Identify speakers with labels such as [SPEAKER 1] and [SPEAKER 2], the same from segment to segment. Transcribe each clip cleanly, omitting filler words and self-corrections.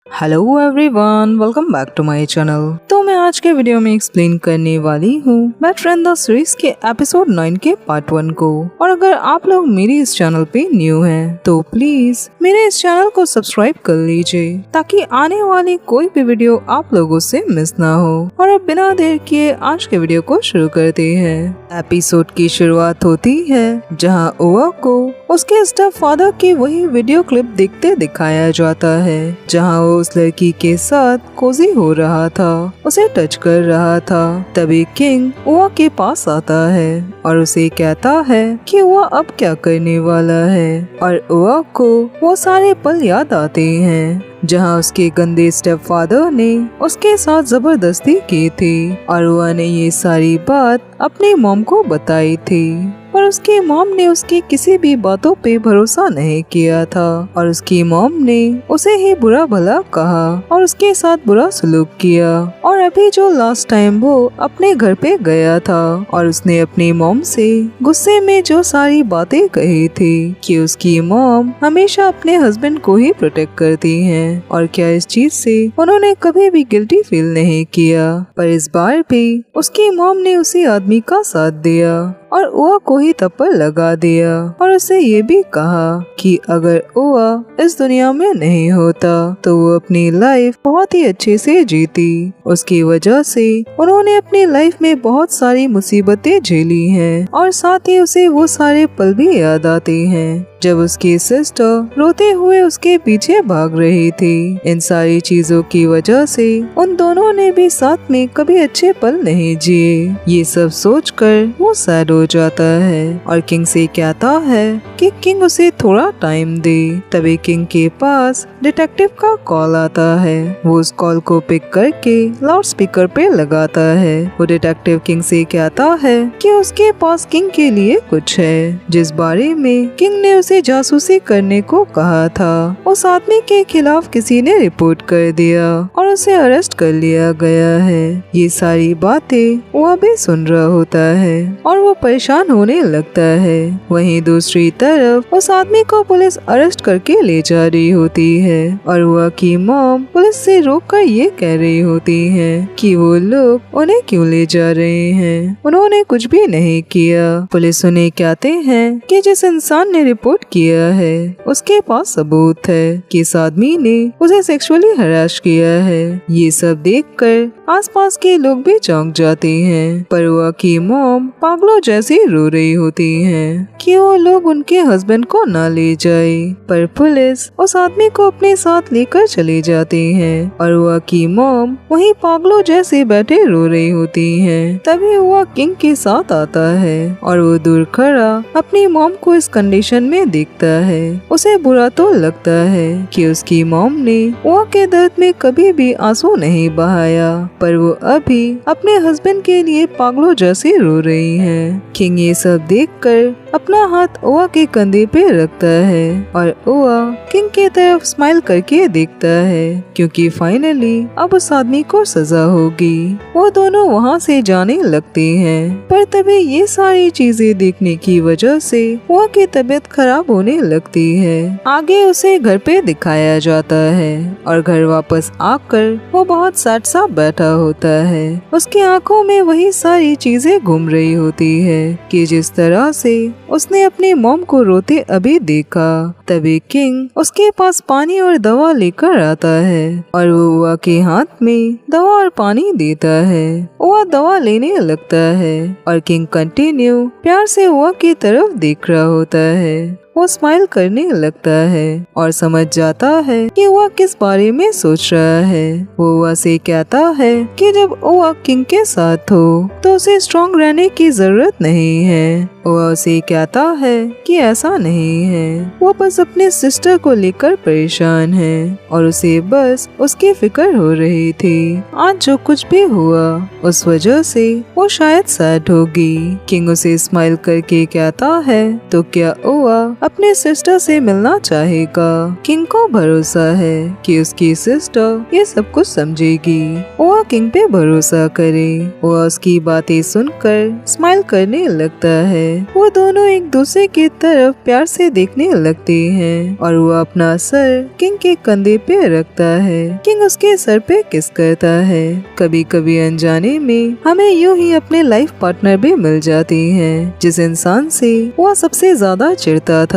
[SPEAKER 1] Hello everyone, welcome back to my channel. तो मैं आज के वीडियो में एक्सप्लेन करने वाली हूँ बैट फ्रेंड द सीरीज के एपिसोड 9 के पार्ट 1 को। और अगर आप लोग मेरे इस चैनल पे न्यू हैं तो प्लीज मेरे इस चैनल को सब्सक्राइब कर लीजिए ताकि आने वाली कोई भी वीडियो आप लोगों से मिस ना हो। और अब बिना देर किए आज के वीडियो को शुरू करते हैं। एपिसोड की शुरुआत होती है जहाँ ओवा को उसके स्टेप फादर की वही वीडियो क्लिप देखते दिखाया जाता है जहाँ वो उस लड़की के साथ कोजी हो रहा था, उसे टच कर रहा था। तभी किंग ओवा के पास आता है और उसे कहता है कि ओवा अब क्या करने वाला है। और ओवा को वो सारे पल याद आते हैं जहाँ उसके गंदे स्टेप फादर ने उसके साथ जबरदस्ती की थी और ओवा ने ये सारी बात अपनी मॉम को बताई थी। पर उसकी मॉम ने उसकी किसी भी बातों पे भरोसा नहीं किया था और उसकी मॉम ने उसे ही बुरा भला कहा और उसके साथ बुरा सलूक किया। और अभी जो लास्ट टाइम वो अपने घर पे गया था और उसने अपनी मॉम से गुस्से में जो सारी बातें कही थी कि उसकी मॉम हमेशा अपने हस्बैंड को ही प्रोटेक्ट करती हैं और क्या इस चीज से उन्होंने कभी भी गिल्टी फील नहीं किया। पर इस बार भी उसकी मॉम ने उसी आदमी का साथ दिया और ओवा को ही थप्पड़ लगा दिया और उसे ये भी कहा कि अगर ओवा इस दुनिया में नहीं होता तो वो अपनी लाइफ बहुत ही अच्छे से जीती। उसकी वजह से उन्होंने अपनी लाइफ में बहुत सारी मुसीबतें झेली हैं और साथ ही उसे वो सारे पल भी याद आते हैं जब उसकी सिस्टर रोते हुए उसके पीछे भाग रही थी। इन सारी चीजों की वजह से उन दोनों ने भी साथ में कभी अच्छे पल नहीं जिए। ये सब सोचकर वो सैड हो जाता है और किंग से कहता है कि किंग उसे थोड़ा टाइम दे। तभी किंग के पास डिटेक्टिव का कॉल आता है। वो उस कॉल को पिक करके लाउड स्पीकर पे लगाता है। वो डिटेक्टिव किंग से कहता है कि उसके पास किंग के लिए कुछ है जिस बारे में किंग ने उसे जासूसी करने को कहा था। उस आदमी के खिलाफ किसी ने रिपोर्ट कर दिया और उसे अरेस्ट कर लिया गया है। ये सारी बातें वो भी सुन रहा होता है और वो परेशान होने लगता है। वहीं दूसरी तरफ उस आदमी को पुलिस अरेस्ट करके ले जा रही होती है और वो की मॉम पुलिस से रोककर ये कह रही होती है कि वो लोग उन्हें क्यों ले जा रहे हैं, उन्होंने कुछ भी नहीं किया। पुलिस उन्हें कहते हैं कि जिस इंसान ने रिपोर्ट किया है उसके पास सबूत है कि इस आदमी ने उसे सेक्सुअली हरास किया है। ये सब देखकर आसपास के लोग भी चौंक जाते हैं पर वो की मॉम पागलों जैसी रो रही होती हैं कि वो लोग उनके हस्बैंड को ना ले जाए। पर पुलिस उस आदमी को अपने साथ लेकर चले जाते हैं और वो की मॉम वहीं पागलों जैसे बैठे रो रही होती हैं। तभी वो किंग के साथ आता है और वो दूर खड़ा अपनी मॉम को इस कंडीशन में देखता है। उसे बुरा तो लगता है कि उसकी मॉम ने वो के दर्द में कभी भी आंसू नहीं बहाया पर वो अभी अपने हस्बैंड के लिए पागलों जैसे रो रही है। किंग ये सब देखकर अपना हाथ ओवा के कंधे पे रखता है और ओवा किंग के तरफ स्माइल करके देखता है क्योंकि फाइनली अब उस आदमी को सजा होगी। वो दोनों वहाँ से जाने लगते हैं पर तभी ये सारी चीजें देखने की वजह से ओवा की तबीयत खराब होने लगती है। आगे उसे घर पे दिखाया जाता है और घर वापस आकर वो बहुत सैड सा बैठा होता है। उसकी आंखों में वही सारी चीजें घूम रही होती है कि जिस तरह से उसने अपनी मॉम को रोते अभी देखा। तभी किंग उसके पास पानी और दवा लेकर आता है और वो ओवा के हाथ में दवा और पानी देता है। ओवा दवा लेने लगता है और किंग कंटिन्यू प्यार से ओवा की तरफ देख रहा होता है। वो स्माइल करने लगता है और समझ जाता है कि वह किस बारे में सोच रहा है। वो ओवा से कहता है कि जब ओवा किंग के साथ हो तो उसे स्ट्रॉन्ग रहने की जरूरत नहीं है। ओवा उसे कहता है कि ऐसा नहीं है, वो बस अपने सिस्टर को लेकर परेशान है और उसे बस उसकी फिक्र हो रही थी। आज जो कुछ भी हुआ उस वजह से वो शायद सैड होगी। किंग उसे स्माइल करके कहता है तो क्या ओवा अपने सिस्टर से मिलना चाहेगा। किंग को भरोसा है कि उसकी सिस्टर ये सब कुछ समझेगी। वो किंग पे भरोसा करे। वो उसकी बातें सुनकर स्माइल करने लगता है। वो दोनों एक दूसरे की तरफ प्यार से देखने लगते हैं और वो अपना सर किंग के कंधे पे रखता है। किंग उसके सर पे किस करता है। कभी कभी अनजाने में हमें यूं ही अपने लाइफ पार्टनर भी मिल जाते हैं जिस इंसान से वो सबसे ज्यादा चिढ़ता था।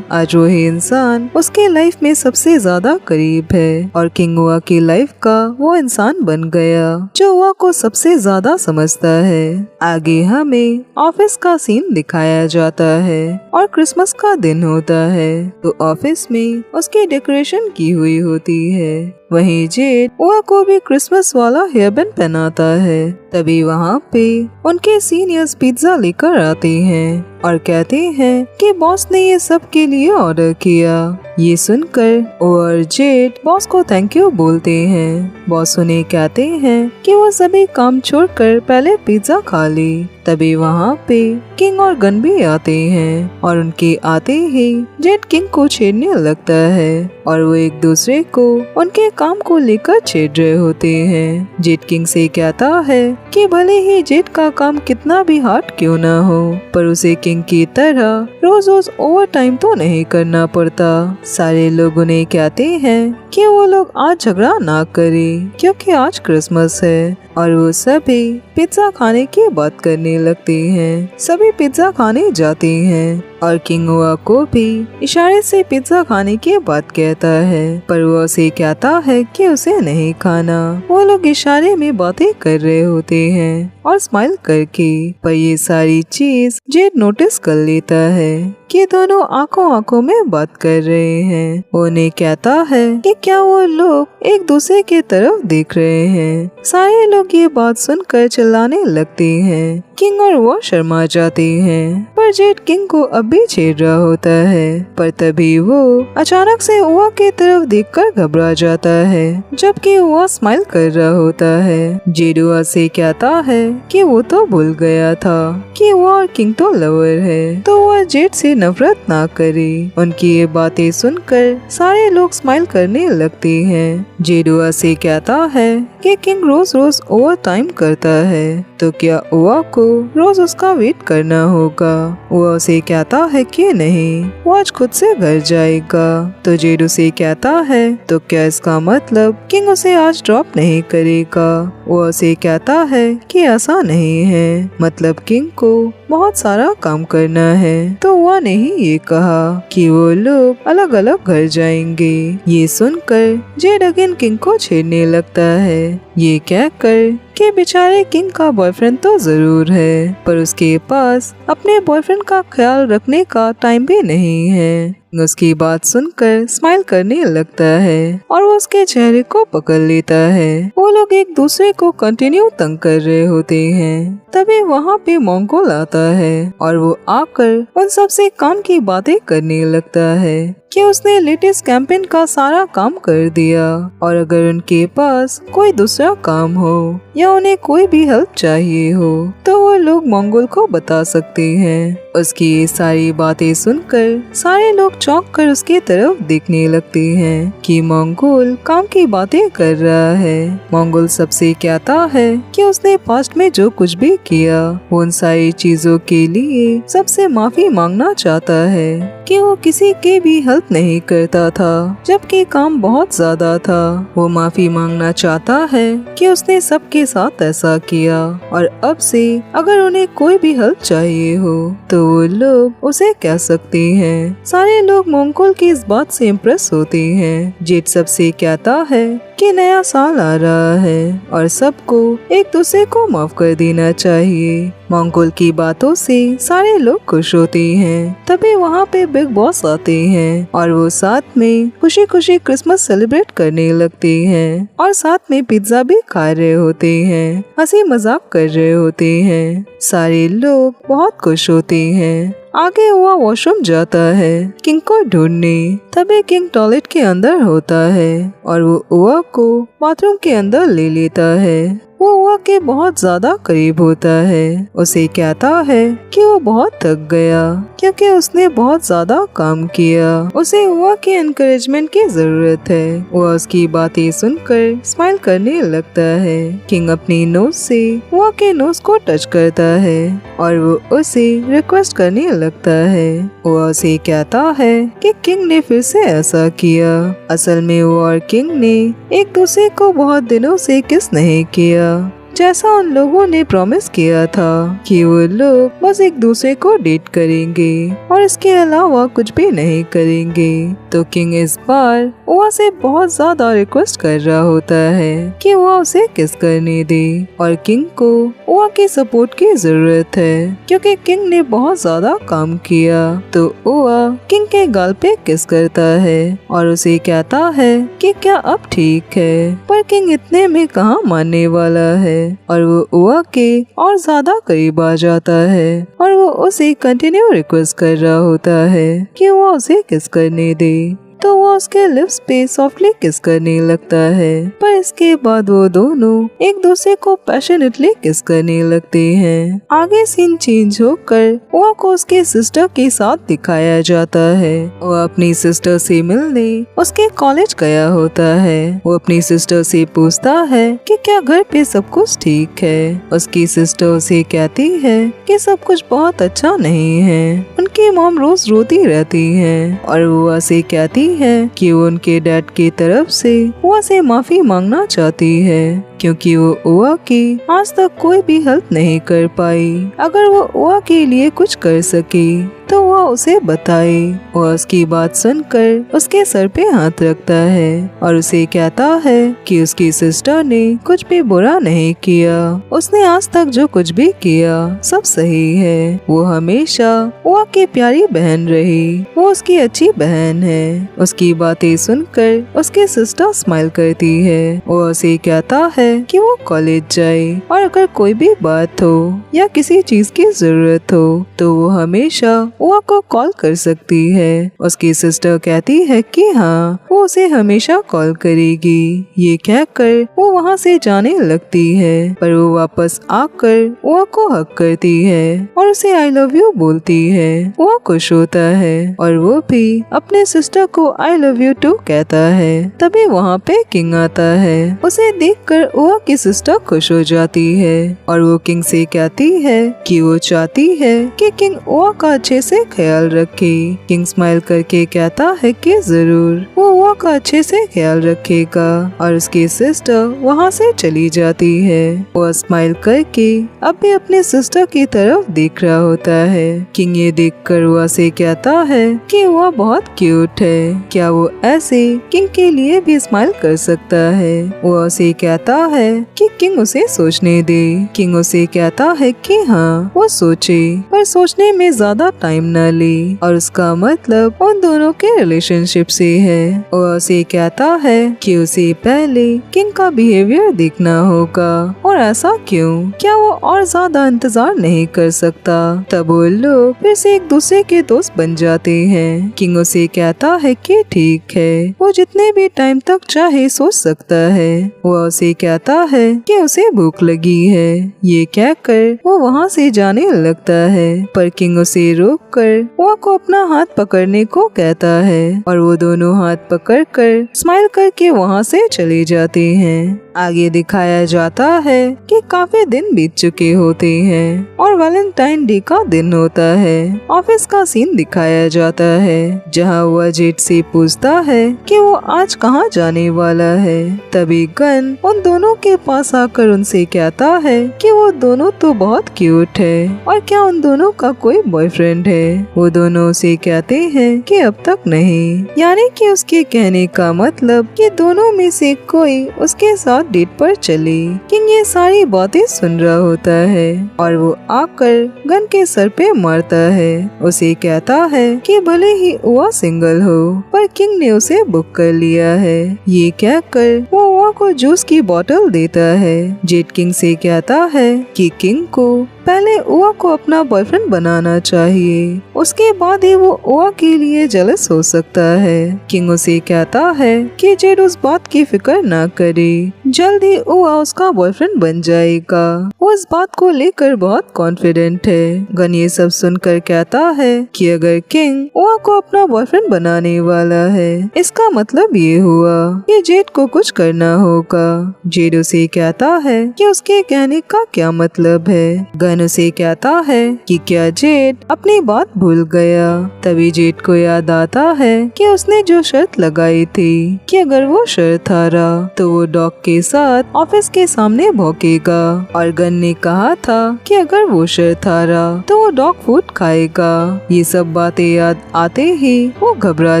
[SPEAKER 1] आज वही इंसान उसके लाइफ में सबसे ज्यादा करीब है और किंग हुआ की लाइफ का वो इंसान बन गया जो हुआ को सबसे ज्यादा समझता है। आगे हमें ऑफिस का सीन दिखाया जाता है और क्रिसमस का दिन होता है तो ऑफिस में उसकी डेकोरेशन की हुई होती है। वहीं जेड ओआ को भी क्रिसमस वाला हेयरबैंड पहनाता है। तभी वहाँ पे उनके सीनियर्स पिज्जा लेकर आते हैं और कहते हैं कि बॉस ने ये सब के लिए ऑर्डर किया। ये सुनकर ओ और जेड बॉस को थैंक यू बोलते हैं। बॉस उन्हें कहते हैं कि वो सभी काम छोड़कर पहले पिज्जा खा ले। तभी वहाँ पे किंग और गन भी आते हैं और उनके आते ही जेड किंग को छेड़ने लगता है और वो एक दूसरे को उनके काम को लेकर छेड़ रहे होते हैं। जेड किंग से कहता है कि भले ही जेड का काम कितना भी हार्ड क्यों ना हो पर उसे किंग की तरह रोज रोज ओवर टाइम तो नहीं करना पड़ता। सारे लोग उन्हें कहते हैं कि वो लोग आज झगड़ा ना करें क्योंकि आज क्रिसमस है और वो सभी पिज्जा खाने की बात करने लगते हैं। सभी पिज्जा खाने जाते हैं और किंग हुआ को भी इशारे से पिज्जा खाने की बात कहता है पर वो उसे कहता है कि उसे नहीं खाना। वो लोग इशारे में बातें कर रहे होते हैं और स्माइल करके पर ये सारी चीज जेड नोटिस कर लेता है कि दोनों आंखों आंखों में बात कर रहे हैं। वो उन्हें कहता है कि क्या वो लोग एक दूसरे की तरफ देख रहे हैं। सारे लोग ये बात सुनकर चिल्लाने लगते हैं। किंग और वो शर्मा जाते हैं पर जेड किंग को अब भी छेड़ रहा होता है पर तभी वो अचानक से ओआ की तरफ देखकर घबरा जाता है जबकि ओआ स्माइल कर रहा होता है। जेड ओआ से कहता है कि वो तो भूल गया था कि वो और किंग तो लवर है तो वह जेड से नफरत ना करे। उनकी ये बातें सुनकर सारे लोग स्माइल करने लगते हैं। जेड ओआ से कहता है कि किंग रोज रोज ओवर टाइम करता है तो क्या ओआ को रोज उसका वेट करना होगा। वो उसे कहता है कि नहीं वो आज खुद से घर जाएगा तो जेड उसे कहता है तो क्या इसका मतलब किंग उसे आज ड्रॉप नहीं करेगा। वो उसे कहता है कि ऐसा नहीं है मतलब किंग को बहुत सारा काम करना है तो वो ने ही ये कहा कि वो लोग अलग अलग घर जाएंगे। ये सुनकर जेड अगेन किंग को छेड़ने लगता है ये कहकर कि बेचारे किंग का बॉयफ्रेंड तो जरूर है पर उसके पास अपने बॉयफ्रेंड का ख्याल रखने का टाइम भी नहीं है। उसकी बात सुनकर स्माइल करने लगता है और वो उसके चेहरे को पकड़ लेता है। वो लोग एक दूसरे को कंटिन्यू तंग कर रहे होते हैं। तभी वहाँ पे मोंगोल आता है और वो आकर उन सब से काम की बातें करने लगता है कि उसने लेटेस्ट कैंपेन का सारा काम कर दिया और अगर उनके पास कोई दूसरा काम हो या उन्हें कोई भी हेल्प चाहिए हो तो वो लोग मंगोल को बता सकते हैं। उसकी ये सारी बातें सुनकर सारे लोग चौंक कर उसकी तरफ देखने लगते हैं कि मंगोल काम की बातें कर रहा है। मंगोल सबसे कहता है कि उसने पास्ट में जो कुछ भी किया वो उन सारी चीजों के लिए सबसे माफी मांगना चाहता है कि वो किसी के भी हेल्प नहीं करता था जबकि काम बहुत ज्यादा था। वो माफी मांगना चाहता है कि उसने सबके साथ ऐसा किया और अब से अगर उन्हें कोई भी हेल्प चाहिए हो तो वो लोग उसे कह सकते हैं। सारे लोग मंगोल की इस बात से इम्प्रेस होते हैं। जेड सबसे कहता है कि नया साल आ रहा है और सबको एक दूसरे को माफ कर देना चाहिए। मंगोल की बातों से सारे लोग खुश होते हैं। तभी वहाँ पे बिग बॉस आते हैं और वो साथ में खुशी खुशी क्रिसमस सेलिब्रेट करने लगते हैं और साथ में पिज्जा भी खा रहे होते हैं, हंसी मजाक कर रहे होते हैं। सारे लोग बहुत खुश होते हैं। आगे हुआ वॉशरूम जाता है किंग को ढूंढने। तभी किंग टॉयलेट के अंदर होता है और वो ओआ को बाथरूम के अंदर ले लेता है। वो उआ के बहुत ज्यादा करीब होता है। उसे कहता है कि वो बहुत थक गया क्योंकि उसने बहुत ज्यादा काम किया। उसे उआ के एनकरेजमेंट की जरूरत है। वो उसकी बातें सुनकर स्माइल करने लगता है। किंग अपनी नोज से उआ के नोज को टच करता है और वो उसे रिक्वेस्ट करने लगता है। वो उसे कहता है कि किंग ने फिर से ऐसा किया। असल में वो और किंग ने एक दूसरे को बहुत दिनों से किस नहीं किया, जैसा उन लोगों ने प्रॉमिस किया था कि वो लोग बस एक दूसरे को डेट करेंगे और इसके अलावा कुछ भी नहीं करेंगे। तो किंग इस बार उआ से बहुत ज्यादा रिक्वेस्ट कर रहा होता है कि वो उसे किस करने दे और किंग को उआ की सपोर्ट की जरूरत है क्योंकि किंग ने बहुत ज्यादा काम किया। तो उआ किंग के गाल पे किस करता है और उसे कहता है कि क्या अब ठीक है, पर किंग इतने में कहाँ मानने वाला है और वो उआ के और ज्यादा करीब आ जाता है और वो उसे कंटिन्यू रिक्वेस्ट कर रहा होता है कि वो उसे किस करने दे। तो वो उसके लिप्स पे सॉफ्टली किस करने लगता है, पर इसके बाद वो दोनों एक दूसरे को पैशनेटली किस करने लगते हैं। आगे सीन चेंज होकर वो को उसके सिस्टर के साथ दिखाया जाता है। वो अपनी सिस्टर से मिलने उसके कॉलेज गया होता है। वो अपनी सिस्टर से पूछता है कि क्या घर पे सब कुछ ठीक है। उसकी सिस्टर उसे कहती है कि सब कुछ बहुत अच्छा नहीं है। उनकी मॉम रोज रोती रहती है और वो उसे कहती है कि वो उनके डैड की तरफ से उआ से माफी मांगना चाहती है क्योंकि वो उआ की आज तक कोई भी हेल्प नहीं कर पाई। अगर वो उआ के लिए कुछ कर सके तो वो उसे बताए। और उसकी बात सुनकर उसके सर पे हाथ रखता है और उसे कहता है कि उसकी सिस्टर ने कुछ भी बुरा नहीं किया। उसने आज तक जो कुछ भी किया सब सही है। वो हमेशा उआ की प्यारी बहन रही। वो उसकी अच्छी बहन है। उसकी बातें सुनकर उसकी सिस्टर स्माइल करती है। वो उसे कहता है कि वो कॉलेज जाए और अगर कोई भी बात हो या किसी चीज की जरूरत हो तो वो हमेशा उआ को कॉल कर सकती है। उसकी सिस्टर कहती है कि हाँ वो उसे हमेशा कॉल करेगी। ये कहकर वो वहाँ से जाने लगती है, पर वो वापस आकर उआ को हक करती है और उसे आई लव यू बोलती है। उआ खुश होता है और वो भी अपने सिस्टर को आई लव यू टू कहता है। तभी वहाँ पे किंग आता है। उसे देखकर उआ की सिस्टर खुश हो जाती है और वो किंग से कहती है कि वो चाहती है कि किंग उआ का अच्छे से ख्याल रखे। किंग स्माइल करके कहता है कि जरूर वो उआ का अच्छे से ख्याल रखेगा और उसकी सिस्टर वहाँ से चली जाती है। वो स्माइल करके अब भी अपने सिस्टर की तरफ देख रहा होता है। किंग ये देखकर उआ से कहता है कि उआ बहुत क्यूट है, क्या वो ऐसे किंग के लिए भी स्माइल कर सकता है। वो उसे कहता है कि किंग उसे सोचने दे। किंग उसे कहता है कि हाँ वो सोचे, पर सोचने में ज्यादा टाइम न ले और उसका मतलब उन दोनों के रिलेशनशिप से है। वो उसे कहता है कि उसे पहले किंग का बिहेवियर देखना होगा और ऐसा क्यों, क्या वो और ज्यादा इंतजार नहीं कर सकता। तब वो लोग फिर से एक दूसरे के दोस्त बन जाते हैं। किंग उसे कहता है कि ठीक है, वो जितने भी टाइम तक चाहे सोच सकता है। वो उसे कहता है कि उसे भूख लगी है। ये कहकर वो वहाँ से जाने लगता है, पर किंग उसे रोक कर वो को अपना हाथ पकड़ने को कहता है और वो दोनों हाथ पकड़कर स्माइल करके वहाँ से चले जाते हैं। आगे दिखाया जाता है कि काफी दिन बीत चुके होते हैं और वैलेंटाइन डे का दिन होता है। ऑफिस का सीन दिखाया जाता है जहाँ वो जेट से पूछता है कि वो आज कहाँ जाने वाला है। तभी गन उन दोनों के पास आकर उनसे कहता है कि वो दोनों तो बहुत क्यूट है और क्या उन दोनों का कोई बॉयफ्रेंड है। वो दोनों उसे कहते हैं कि अब तक नहीं, यानी कि उसके कहने का मतलब कि दोनों में से कोई उसके साथ डेट पर चले। किंग ये सारी बातें सुन रहा होता है और वो आकर गन के सर पे मारता है। उसे कहता है कि भले ही उआ सिंगल हो पर किंग ने उसे बुक कर लिया है। ये कहकर वो उआ को जूस की बोतल देता है। जेट किंग से कहता है कि किंग को पहले उआ को अपना बॉयफ्रेंड बनाना चाहिए, उसके बाद ही वो उआ के लिए जेलस हो सकता है। किंग उसे कहता है कि जेड उस बात की फिक्र ना करे। जल्द ही उआ उसका बॉयफ्रेंड बन जाएगा। वो इस बात को लेकर बहुत कॉन्फिडेंट है। गन ये सब सुनकर कहता है कि अगर किंग उआ को अपना बॉयफ्रेंड बनाने वाला है, इसका मतलब ये हुआ कि जेड को कुछ करना होगा। जेड उसे कहता है कि उसके कहने का क्या मतलब है। गन उसे कहता है कि क्या जेड अपनी बात भूल गया। तभी जेड को याद आता है कि उसने जो शर्त लगाई थी कि अगर वो शर्त हारा तो वो डॉग के साथ ऑफिस के सामने भौंकेगा, और गन ने कहा था कि अगर वो शर्त हारा तो वो डॉग फूड खाएगा। ये सब बातें याद आते ही वो घबरा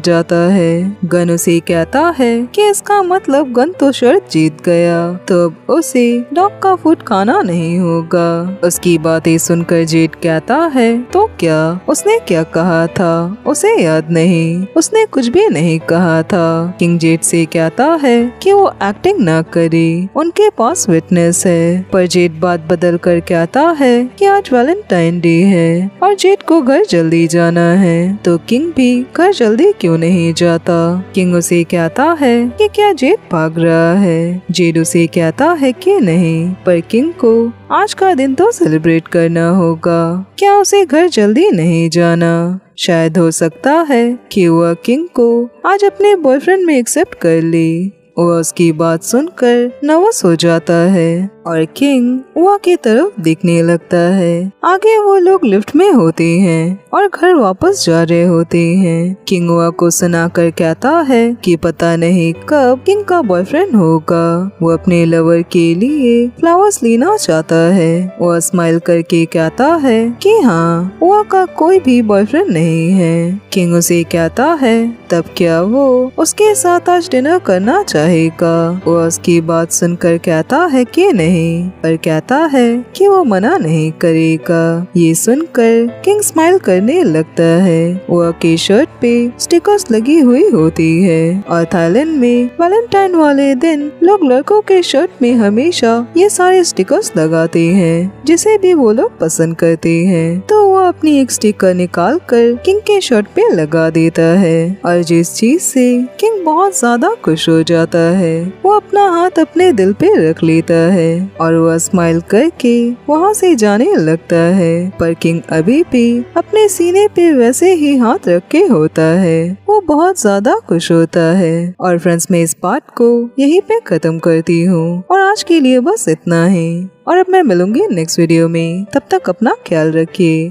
[SPEAKER 1] जाता है। गन उसे कहता है कि इसका मतलब गन तो शर्त जीत गया, तो अब उसे डॉग का फूड खाना नहीं होगा। उसकी बातें सुनकर जेड कहता है तो क्या उसने क्या कहा था उसे याद नहीं, उसने कुछ भी नहीं कहा था। किंग जेड से कहता है कि वो एक्टिंग ना करे, उनके पास विटनेस है। पर जेड बात बदल कर कहता है कि आज वैलेंटाइन डे है और जेड को घर जल्दी जाना है, तो किंग भी घर जल्दी क्यों नहीं जाता। किंग उसे कहता है कि क्या जेड भाग रहा है। जेड उसे कहता है कि नहीं, पर किंग को आज का दिन तो सेलिब्रेट करना होगा। क्या उसे घर जल्दी नहीं जाना? शायद हो सकता है कि वह किंग को आज अपने बॉयफ्रेंड में एक्सेप्ट कर ले। वह उसकी बात सुनकर नर्वस हो जाता है और किंग उआ की तरफ देखने लगता है। आगे वो लोग लिफ्ट में होते हैं और घर वापस जा रहे होते हैं। किंग उआ को सुनाकर कहता है कि पता नहीं कब किंग का बॉयफ्रेंड होगा। वो अपने लवर के लिए फ्लावर्स लेना चाहता है। वह स्माइल करके कहता है कि हाँ, उआ का कोई भी बॉयफ्रेंड नहीं है। किंग उसे कहता है तब क्या वो उसके साथ आज डिनर करना चाहेगा। वो उसकी बात सुनकर कहता है कि नहीं, पर कहता है कि वो मना नहीं करेगा। ये सुनकर किंग स्माइल करने लगता है। वो की शर्ट पे स्टिकर्स लगी हुई होती है और थाईलैंड में वैलेंटाइन वाले दिन लोग लड़कों के शर्ट में हमेशा ये सारे स्टिकर्स लगाते हैं, जिसे भी वो लोग पसंद करते हैं। तो वो अपनी एक स्टिकर निकाल कर किंग के शर्ट पे लगा देता है और जिस चीज से किंग बहुत ज्यादा खुश हो जाता है, वो अपना हाथ अपने दिल पे रख लेता है और वह स्माइल करके वहाँ से जाने लगता है। पर किंग अभी भी अपने सीने पे वैसे ही हाथ रख के होता है। वो बहुत ज्यादा खुश होता है। और फ्रेंड्स, मैं इस पार्ट को यहीं पे खत्म करती हूँ और आज के लिए बस इतना ही। और अब मैं मिलूंगी नेक्स्ट वीडियो में। तब तक अपना ख्याल रखिए।